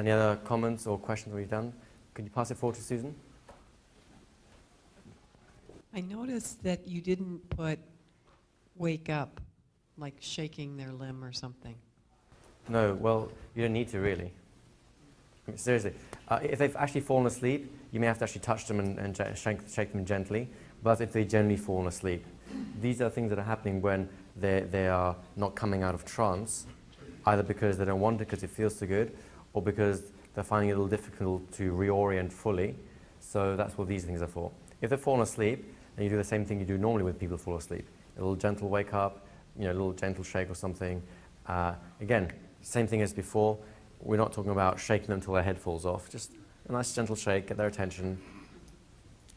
Any other comments or questions we've done? Could you pass it forward to Susan? I noticed that you didn't put wake up, like shaking their limb or something. No, well, you don't need to really. I mean, seriously. If they've actually fallen asleep, you may have to actually touch them and shake them gently, but if they generally fallen asleep. These are things that are happening when they are not coming out of trance, either because they don't want it because it feels too good, or because they're finding it a little difficult to reorient fully. So that's what these things are for. If they've fallen asleep, then you do the same thing you do normally when people fall asleep. A little gentle wake up, a little gentle shake or something. Again, same thing as before. We're not talking about shaking them until their head falls off. Just a nice gentle shake, get their attention.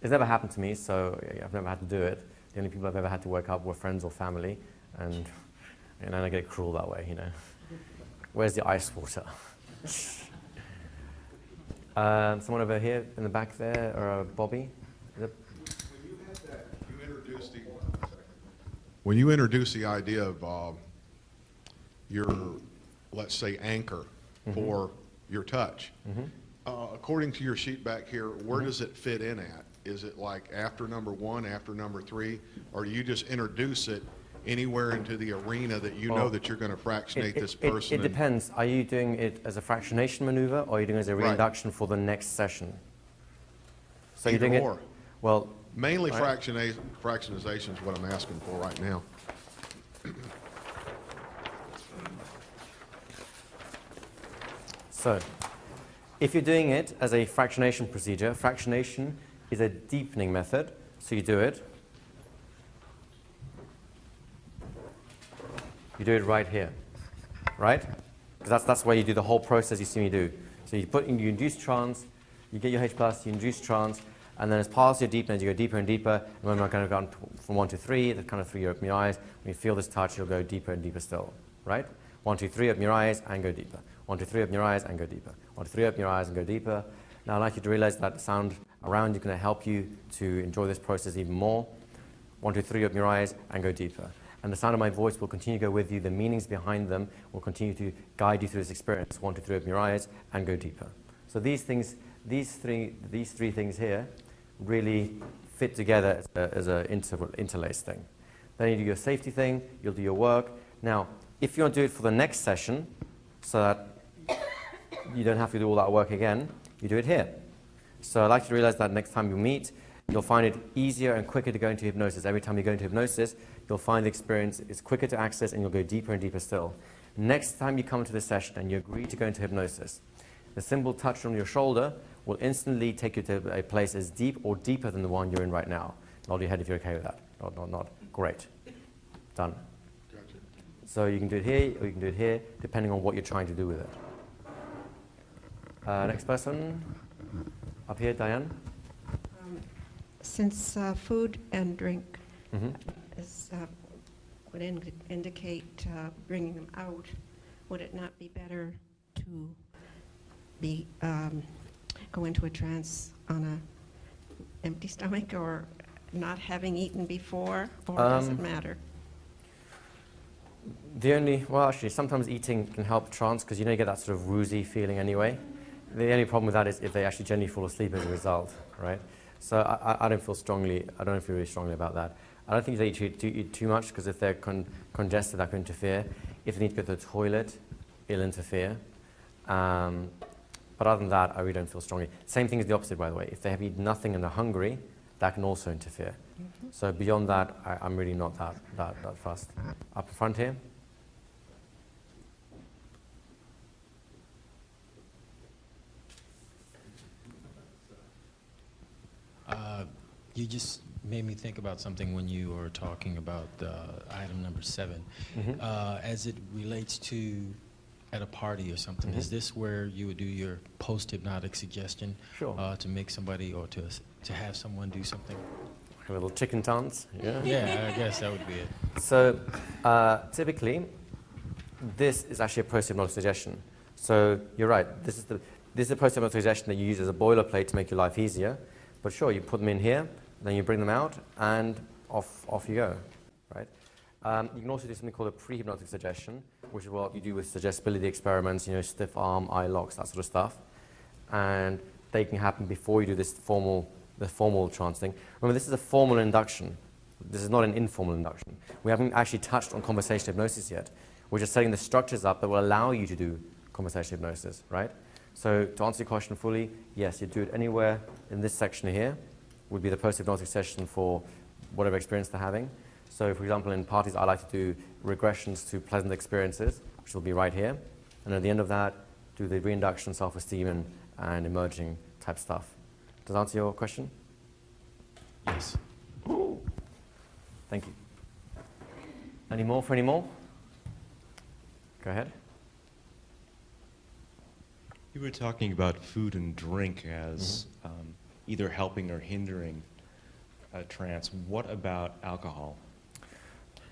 It's never happened to me, so I've never had to do it. The only people I've ever had to wake up were friends or family, and I get cruel that way, Where's the ice water? Someone over here in the back there, or Bobby? When you introduce the idea of your, let's say, anchor for your touch, according to your sheet back here, where does it fit in at? Is it like after number 1, after number 3, or do you just introduce it anywhere into the arena that you know that you're going to fractionate this person? It depends. Are you doing it as a fractionation maneuver, or are you doing it as a reinduction for the next session? So you're doing it. Well, mainly fractionization is what I'm asking for right now. So, if you're doing it as a fractionation procedure, fractionation is a deepening method. So you do it. You do it right here, right? Because that's where you do the whole process you see me do. So you induce trance, you get your H+, you induce trance, and then as part of your deepening, you go deeper and deeper. And when we're going to go from 1 to 3, the kind of 3, you open your eyes. When you feel this touch, you'll go deeper and deeper still, right? 1, 2, 3, open your eyes and go deeper. 1, 2, 3, open your eyes and go deeper. 1, 2, 3, open your eyes and go deeper. Now I'd like you to realize that the sound around you is going to help you to enjoy this process even more. 1, 2, 3, open your eyes and go deeper. And the sound of my voice will continue to go with you. The meanings behind them will continue to guide you through this experience. 1, 2, 3, open your eyes and go deeper. So these three things here really fit together as an interlaced thing. Then you do your safety thing, you'll do your work. Now, if you want to do it for the next session, so that you don't have to do all that work again, you do it here. So I'd like you to realize that next time you meet, you'll find it easier and quicker to go into hypnosis. Every time you go into hypnosis, you'll find the experience is quicker to access and you'll go deeper and deeper still. Next time you come to the session and you agree to go into hypnosis, the simple touch on your shoulder will instantly take you to a place as deep or deeper than the one you're in right now. Nod your head if you're okay with that. Nod. Great. Done. Gotcha. So you can do it here or you can do it here, depending on what you're trying to do with it. Next person. Up here, Diane. Since food and drink would indicate bringing them out, would it not be better to go into a trance on an empty stomach or not having eaten before, or does it matter? Well, actually, sometimes eating can help trance because you get that sort of woozy feeling anyway. The only problem with that is if they actually generally fall asleep as a result, right? So I don't feel really strongly about that. I don't think they eat too much because if they're congested, that could interfere. If they need to go to the toilet, it'll interfere. But other than that, I really don't feel strongly. Same thing is the opposite, by the way. If they have eaten nothing and they're hungry, that can also interfere. So beyond that, I'm really not that fussed. Up front here. You just made me think about something when you were talking about item number 7. As it relates to at a party or something, is this where you would do your post-hypnotic suggestion? Sure. To make somebody or to have someone do something? A little chicken dance, yeah? Yeah, I guess that would be it. So typically, this is actually a post-hypnotic suggestion. So you're right, this is a post-hypnotic suggestion that you use as a boilerplate to make your life easier. But sure, you put them in here, then you bring them out, and off you go, right? You can also do something called a pre-hypnotic suggestion, which is what you do with suggestibility experiments, stiff arm, eye locks, that sort of stuff. And they can happen before you do the formal trance thing. Remember, this is a formal induction. This is not an informal induction. We haven't actually touched on conversational hypnosis yet. We're just setting the structures up that will allow you to do conversational hypnosis, right? So to answer your question fully, yes, you do it anywhere in this section here, would be the post-hypnotic session for whatever experience they're having. So for example, in parties, I like to do regressions to pleasant experiences, which will be right here. And at the end of that, do the reinduction, self-esteem, and emerging type stuff. Does that answer your question? Yes. Thank you. Any more for any more? Go ahead. You were talking about food and drink as either helping or hindering a trance. What about alcohol?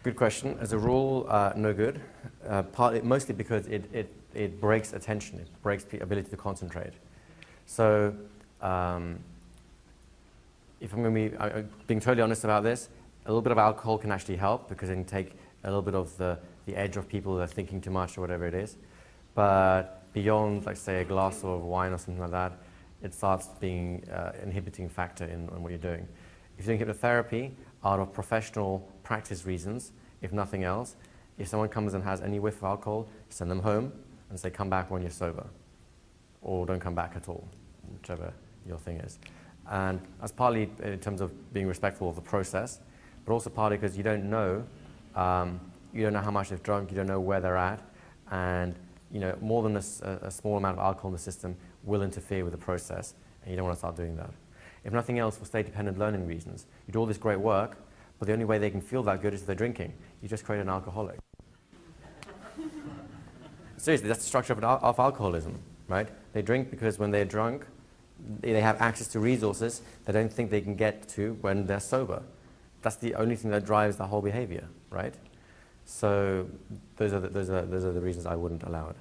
Good question. As a rule, no good. Mostly because it breaks attention. It breaks the ability to concentrate. So if I'm going to be being totally honest about this, a little bit of alcohol can actually help because it can take a little bit of the edge of people that are thinking too much or whatever it is. But beyond, like, say, a glass of wine or something like that, it starts being an inhibiting factor in what you're doing. If you're doing hypnotherapy out of professional practice reasons, if nothing else, if someone comes and has any whiff of alcohol, send them home and say, come back when you're sober. Or don't come back at all, whichever your thing is. And that's partly in terms of being respectful of the process, but also partly because you don't know how much they've drunk, you don't know where they're at, and more than a small amount of alcohol in the system will interfere with the process, and you don't want to start doing that. If nothing else, for state-dependent learning reasons, you do all this great work, but the only way they can feel that good is if they're drinking. You just create an alcoholic. Seriously, that's the structure of alcoholism, right? They drink because when they're drunk, they have access to resources they don't think they can get to when they're sober. That's the only thing that drives the whole behavior, right? So those are the reasons I wouldn't allow it.